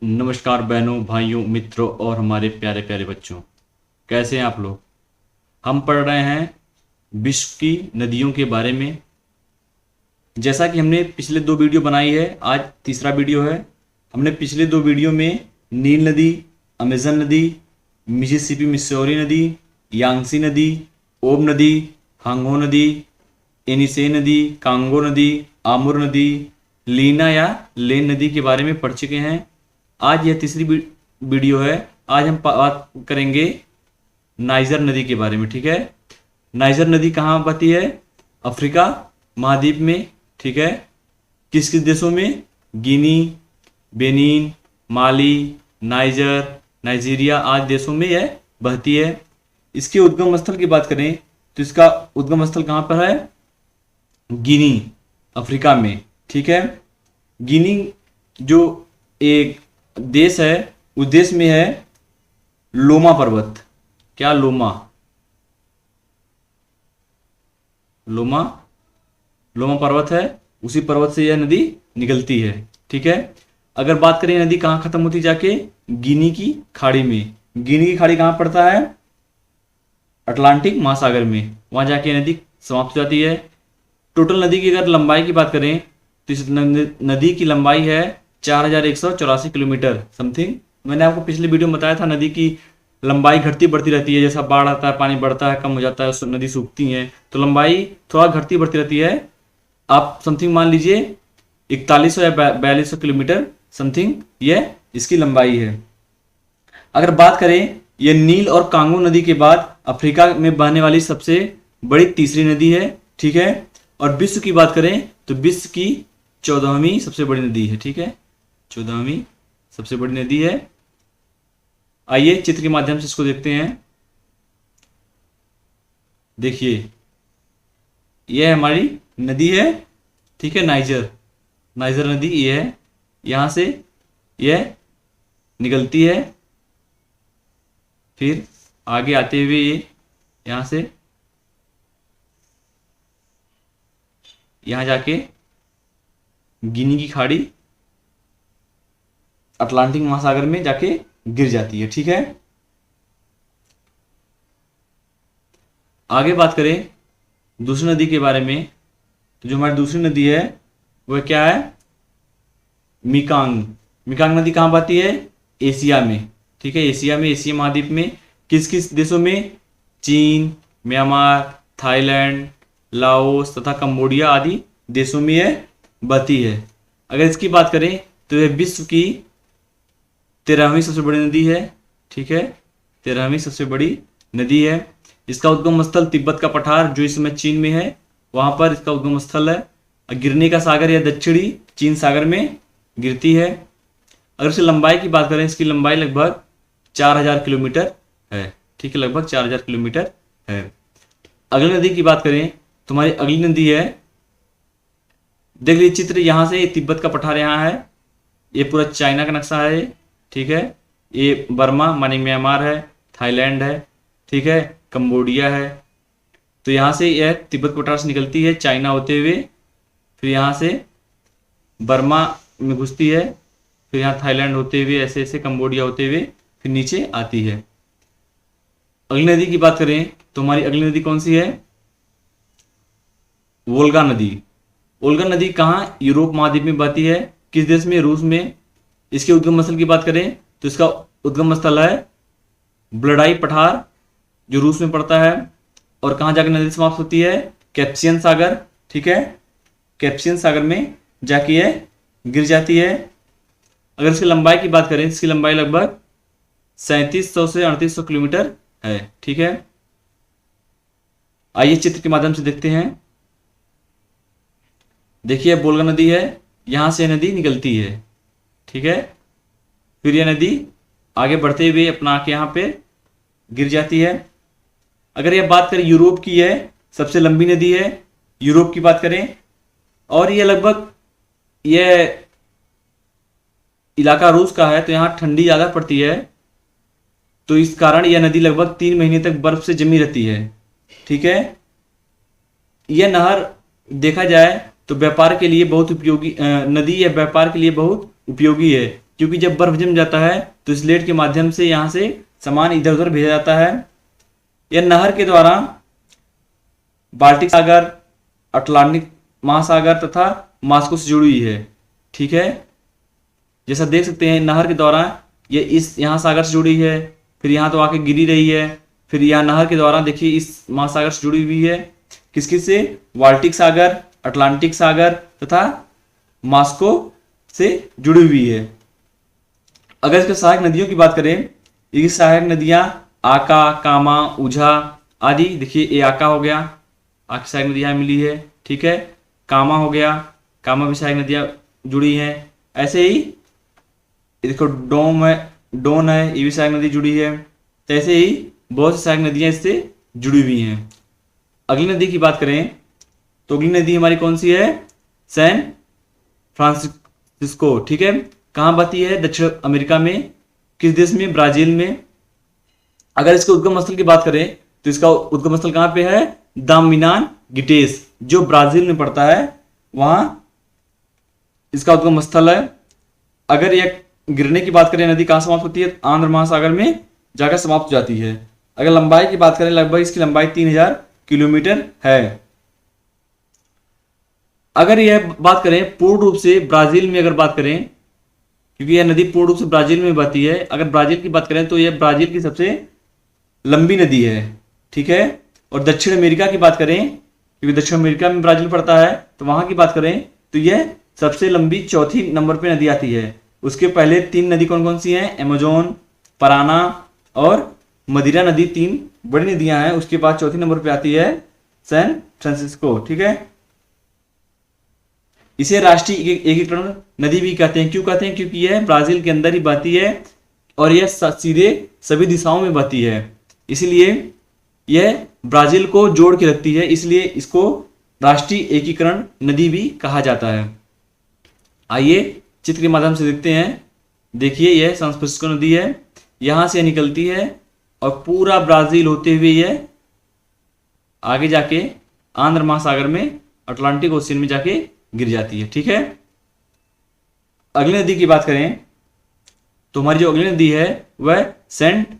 नमस्कार बहनों, भाइयों, मित्रों और हमारे प्यारे प्यारे बच्चों। कैसे हैं आप लोग? हम पढ़ रहे हैं विश्व की नदियों के बारे में। जैसा कि हमने पिछले 2 वीडियो बनाई है, आज तीसरा वीडियो है। हमने पिछले 2 वीडियो में नील नदी, अमेजन नदी, मिसिसिपी मिसौरी नदी, यांगसी नदी, ओब नदी, हांगो नदी, एनिसे नदी, कांगो नदी, आमुर नदी, लीना या लेन नदी के बारे में पढ़ चुके हैं। आज यह तीसरी वीडियो है। आज हम बात करेंगे नाइजर नदी के बारे में। ठीक है, नाइजर नदी कहाँ बहती है? अफ्रीका महाद्वीप में। ठीक है, किस किस देशों में? गिनी, बेनिन, माली, नाइजर, नाइजीरिया आदि देशों में यह बहती है। इसके उद्गम स्थल की बात करें तो इसका उद्गम स्थल कहाँ पर है? गिनी, अफ्रीका में। ठीक है, गिनी जो एक देश है, उस देश में है लोमा पर्वत। क्या? लोमा, लोमा, लोमा पर्वत है। उसी पर्वत से यह नदी निकलती है। ठीक है, अगर बात करें नदी कहाँ खत्म होती जाके? गिनी की खाड़ी में। गिनी की खाड़ी कहाँ पड़ता है? अटलांटिक महासागर में। वहां जाके नदी समाप्त हो जाती है। टोटल नदी की अगर लंबाई की बात करें तो इस नदी की लंबाई है 4184 किलोमीटर समथिंग। मैंने आपको पिछले वीडियो में बताया था नदी की लंबाई घटती बढ़ती रहती है। जैसा बाढ़ आता है, पानी बढ़ता है, कम हो जाता है, नदी सूखती है, तो लंबाई थोड़ा घटती बढ़ती रहती है। आप समथिंग मान लीजिए 4100 या 4200 किलोमीटर समथिंग यह इसकी लंबाई है। अगर बात करें, यह नील और कांगो नदी के बाद अफ्रीका में बहने वाली सबसे बड़ी तीसरी नदी है। ठीक है, और विश्व की बात करें तो विश्व की 14वीं सबसे बड़ी नदी है। ठीक है, 14वीं सबसे बड़ी नदी है। आइए चित्र के माध्यम से इसको देखते हैं। देखिए, यह हमारी नदी है। ठीक है, नाइजर, नाइजर नदी ये है। यहां से यह निकलती है, फिर आगे आते हुए ये यहां से यहां जाके गिनी की खाड़ी अटलांटिक महासागर में जाके गिर जाती है। ठीक है, आगे बात करें दूसरी नदी के बारे में तो जो हमारी दूसरी नदी है वह क्या है? मिकांग। मिकांग नदी कहाँ बहती है? एशिया में। ठीक है, एशिया में, एशिया महाद्वीप में। किस किस देशों में? चीन, म्यांमार, थाईलैंड, लाओस तथा कंबोडिया आदि देशों में यह बहती है। अगर इसकी बात करें तो यह विश्व की 13वीं सबसे बड़ी नदी है। ठीक है, 13वीं सबसे बड़ी नदी है। इसका उद्गम स्थल तिब्बत का पठार जो इस समय चीन में है, वहां पर इसका उद्गम स्थल है। गिरने का सागर यह दक्षिणी चीन सागर में गिरती है। अगर इसकी लंबाई की बात करें, इसकी लंबाई लगभग 4000 किलोमीटर है। ठीक है, लगभग 4000 किलोमीटर है। अगली नदी की बात करें तो हमारी अगली नदी है, देख लीजिए चित्र, यहां से तिब्बत का पठार यहाँ है, ये पूरा चाइना का नक्शा है। ठीक है, ये बर्मा माने म्यांमार है, थाईलैंड है, ठीक है, कंबोडिया है। तो यहाँ से यह तिब्बत पठार से निकलती है चाइना होते हुए, फिर यहाँ से बर्मा में घुसती है, फिर यहाँ थाईलैंड होते हुए ऐसे ऐसे कंबोडिया होते हुए फिर नीचे आती है। अगली नदी की बात करें तो हमारी अगली नदी कौन सी है? वोल्गा नदी। वोल्गा नदी कहाँ? यूरोप महाद्वीप में बहती है। किस देश में? रूस में। इसके उद्गम स्थल की बात करें तो इसका उद्गम स्थल है ब्लडाई पठार जो रूस में पड़ता है। और कहाँ जाकर नदी समाप्त होती है? कैप्सियन सागर। ठीक है, कैप्सियन सागर में जाके यह गिर जाती है। अगर इसकी लंबाई की बात करें, इसकी लंबाई लगभग 3700 से 3800 किलोमीटर है। ठीक है, आइए चित्र के माध्यम से देखते हैं। देखिए, बोलगा नदी है, यहां से नदी निकलती है। ठीक है, फिर यह नदी आगे बढ़ते हुए अपना आके यहां पे गिर जाती है। अगर यह बात करें यूरोप की, है सबसे लंबी नदी है यूरोप की बात करें, और यह लगभग यह इलाका रूस का है, तो यहां ठंडी ज्यादा पड़ती है, तो इस कारण यह नदी लगभग 3 महीने तक बर्फ से जमी रहती है। ठीक है, यह नहर देखा जाए तो व्यापार के लिए बहुत उपयोगी नदी, यह व्यापार के लिए बहुत उपयोगी है। क्योंकि जब बर्फ जम जाता है तो स्लेट के माध्यम से यहाँ से सामान इधर उधर भेजा जाता है। यह नहर के द्वारा बाल्टिक सागर, अटलांटिक महासागर तथा मॉस्को से जुड़ी हुई है। ठीक है, जैसा देख सकते हैं नहर के द्वारा ये इस यहाँ सागर से जुड़ी है, फिर यहाँ तो आके गिरी रही है, फिर यहाँ नहर के द्वारा देखिए इस महासागर से जुड़ी हुई है। किस किस से? बाल्टिक सागर, अटलांटिक सागर तथा मॉस्को से जुड़ी हुई है। अगर इसके सहायक नदियों की बात करें, ये सहायक नदियां आका, कामा, उझा आदि। देखिए ये आका हो गया, आका सहायक नदी यहाँ मिली है। ठीक है, कामा हो गया, कामा भी सहायक नदियां जुड़ी हैं। ऐसे ही देखो डोन है, ये भी सहायक नदी जुड़ी है। तो ऐसे ही बहुत सी सहायक नदियां इससे जुड़ी हुई हैं। अगली नदी की बात करें तो अगली नदी हमारी कौन सी है? San Francisco. ठीक है, कहाँ बहती है? दक्षिण अमेरिका में। किस देश में? ब्राजील में। अगर इसके उद्गम स्थल की बात करें तो इसका उद्गम स्थल कहाँ पे है? दामिनान गिटेस, जो ब्राजील में पड़ता है, वहां इसका उद्गम स्थल है। अगर यह गिरने की बात करें, नदी कहाँ समाप्त होती है? आंध्र महासागर में जाकर समाप्त हो जाती है। अगर लंबाई की बात करें, लगभग इसकी लंबाई 3000 किलोमीटर है। अगर यह बात करें पूर्ण रूप से ब्राजील में, अगर बात करें, क्योंकि यह नदी पूर्ण रूप से ब्राजील में बहती है, अगर ब्राजील की बात करें तो यह ब्राजील की सबसे लंबी नदी है। ठीक है, और दक्षिण अमेरिका की बात करें, क्योंकि दक्षिण अमेरिका में ब्राजील पड़ता है, तो वहां की बात करें तो यह सबसे लंबी चौथी नंबर पे नदी आती है। उसके पहले 3 नदी कौन कौन सी हैं? अमेजोन, पराना और मदिरा नदी 3 बड़ी नदियां हैं। उसके बाद चौथी नंबर पे आती है सैन फ्रांसिस्को। ठीक है, इसे राष्ट्रीय एकीकरण नदी भी कहते हैं। क्यों कहते हैं? क्योंकि यह ब्राजील के अंदर ही बहती है और यह सीधे सभी दिशाओं में बहती है, इसलिए यह ब्राजील को जोड़ के रखती है, इसलिए इसको राष्ट्रीय एकीकरण नदी भी कहा जाता है। आइए चित्र के माध्यम से देखते हैं। देखिए यह सैन फ्रांसिस्को नदी है, यहां से निकलती है और पूरा ब्राजील होते हुए यह आगे जाके आंध्र महासागर में, अटलांटिक ओशियन में जाके गिर जाती है। ठीक है, अगली नदी की बात करें तो हमारी जो अगली नदी है वह सेंट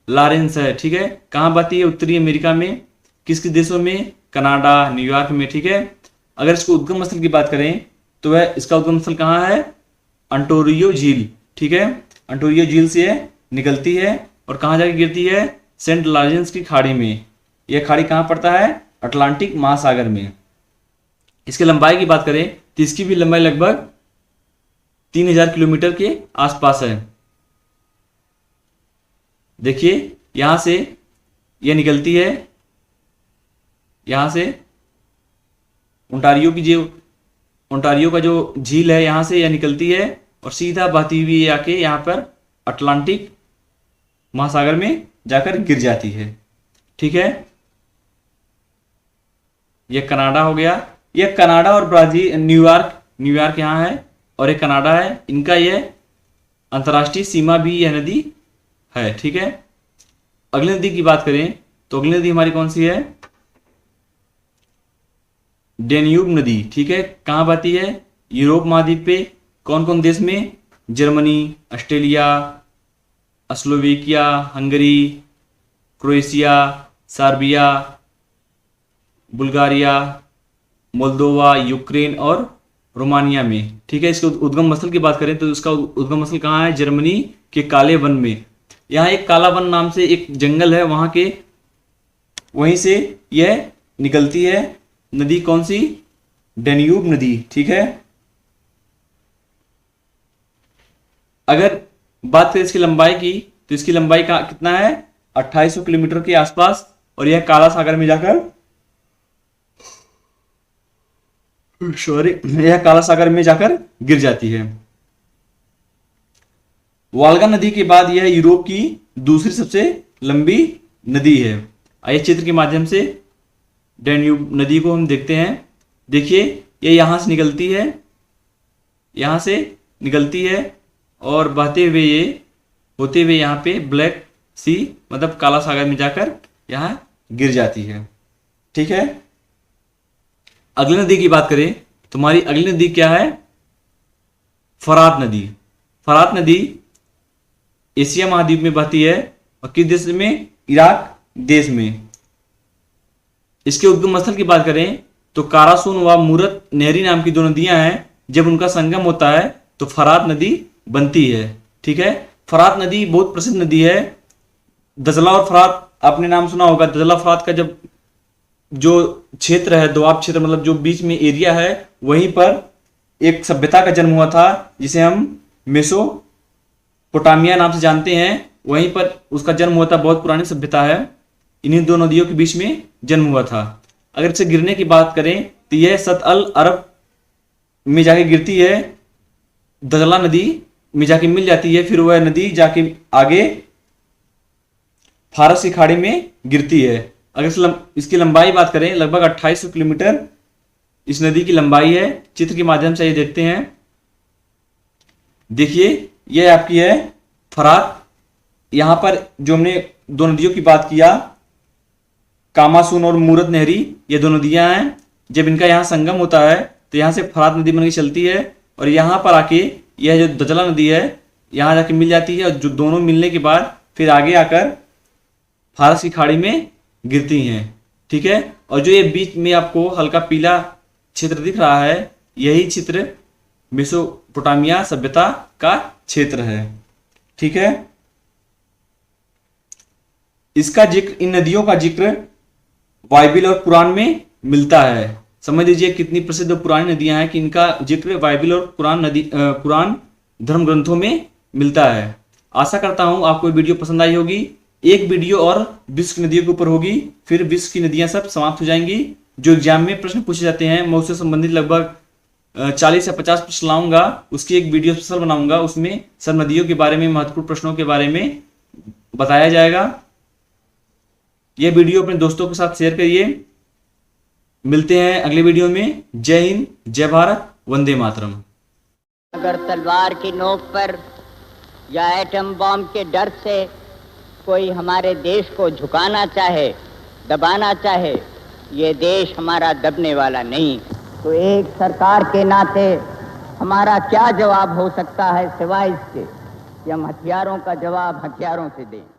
लॉरेंस है। ठीक है, कहां बहती है? उत्तरी अमेरिका में। किस किस देशों में? कनाडा, न्यूयॉर्क में। ठीक है, अगर इसको उद्गम स्थल की बात करें तो वह इसका उद्गम स्थल कहां है? अंटोरियो झील। ठीक है, अंटोरियो झील से निकलती है और कहां जाके गिरती है? सेंट लॉरेंस की खाड़ी में। यह खाड़ी कहां पड़ता है? अटलांटिक महासागर में। इसकी लंबाई की बात करें तो इसकी भी लंबाई लगभग 3000 किलोमीटर के आसपास है। देखिए यहां से यह निकलती है, यहां से ओंटारियो का जो झील है यहां से यह निकलती है और सीधा बहती हुई आके यहां पर अटलांटिक महासागर में जाकर गिर जाती है। ठीक है, यह कनाडा हो गया। यह कनाडा और ब्राजील, न्यूयॉर्क यहाँ है और एक कनाडा है, इनका यह अंतर्राष्ट्रीय सीमा भी यह नदी है। ठीक है, अगली नदी की बात करें तो अगली नदी हमारी कौन सी है? डेन्यूब नदी। ठीक है, कहां बहती है? यूरोप महाद्वीप पे। कौन कौन देश में? Germany, Australia, Slovakia, Hungary, Croatia, Serbia, Bulgaria, Moldova, Ukraine और रोमानिया में। ठीक है, इसके उद्गम स्थल की बात करें तो इसका उद्गम स्थल कहाँ है? जर्मनी के काले वन में। यहाँ एक काला वन नाम से एक जंगल है, वहां के वहीं से यह निकलती है नदी। कौन सी? डेन्यूब नदी। ठीक है, अगर बात करें इसकी लंबाई की तो इसकी लंबाई का कितना है? 2800 किलोमीटर के आसपास, और यह काला सागर में जाकर यह काला सागर में जाकर गिर जाती है। वाल्गा नदी के बाद यह यूरोप की दूसरी सबसे लंबी नदी है। आइए चित्र के माध्यम से डेन्यूब नदी को हम देखते हैं। देखिए ये यहां से निकलती है, यहां से निकलती है और बहते हुए ये होते हुए यहाँ पे ब्लैक सी मतलब काला सागर में जाकर यहाँ गिर जाती है। ठीक है, अगली नदी की बात करें तो हमारी अगली नदी क्या है? फरात नदी। फरात नदी एशिया महाद्वीप में बहती है और किस देश में, इराक देश में। इसके उद्गम स्थल की बात करें तो कारासून व मूरत नहरी नाम की दो नदियां हैं, जब उनका संगम होता है तो फरात नदी बनती है। ठीक है, फरात नदी बहुत प्रसिद्ध नदी है। दजला और फरात आपने नाम सुना होगा। दजला फरात का जब जो क्षेत्र है, दोआब क्षेत्र, मतलब जो बीच में एरिया है, वहीं पर एक सभ्यता का जन्म हुआ था जिसे हम मेसोपोटामिया नाम से जानते हैं। वहीं पर उसका जन्म हुआ था, बहुत पुरानी सभ्यता है। इन्हीं दो नदियों के बीच में जन्म हुआ था। अगर इसे गिरने की बात करें तो यह सत अल अरब में जाके गिरती है, दजला नदी में जाके मिल जाती है, फिर वह नदी जाके आगे फारस की खाड़ी में गिरती है। अगर इसकी लंबाई बात करें, लगभग 2800 किलोमीटर इस नदी की लंबाई है। चित्र के माध्यम से ये देखते हैं। देखिए, यह आपकी है फरात। यहां पर जो हमने दो नदियों की बात किया, कामासून और मूरत नहरी, ये दो नदियां हैं। जब इनका यहाँ संगम होता है तो यहाँ से फरात नदी बनकर चलती है और यहाँ पर आके यह जो दजला नदी है यहाँ जाके मिल जाती है, और जो दोनों मिलने के बाद फिर आगे आकर फारस की खाड़ी में गिरती हैं। ठीक है, और जो ये बीच में आपको हल्का पीला क्षेत्र दिख रहा है, यही क्षेत्र मेसोपोटामिया सभ्यता का क्षेत्र है। ठीक है, इसका जिक्र, इन नदियों का जिक्र बाइबिल और कुरान में मिलता है। समझ लीजिए कितनी प्रसिद्ध पुरानी नदियां हैं कि इनका जिक्र बाइबिल और कुरान धर्म ग्रंथों में मिलता है। आशा करता हूं आपको ये वीडियो पसंद आई होगी। एक वीडियो और विश्व की नदियों के ऊपर होगी, फिर विश्व की नदियां सब समाप्त हो जाएंगी। जो एग्जाम में प्रश्न पूछे जाते हैं मैं उससे संबंधित लगभग 40 या 50 प्रश्न लाऊंगा। उसकी एक वीडियो स्पेशल बनाऊंगा, उसमें सब नदियों के बारे में, महत्वपूर्ण प्रश्नों के बारे में बताया जाएगा। यह वीडियो अपने दोस्तों के साथ शेयर करिए। मिलते हैं अगले वीडियो में। जय हिंद, जय भारत, वंदे मातरम। अगर तलवार की नोक पर या एटम बम के डर से कोई हमारे देश को झुकाना चाहे, दबाना चाहे, ये देश हमारा दबने वाला नहीं। तो एक सरकार के नाते हमारा क्या जवाब हो सकता है सिवाय इसके कि हम हथियारों का जवाब हथियारों से दें।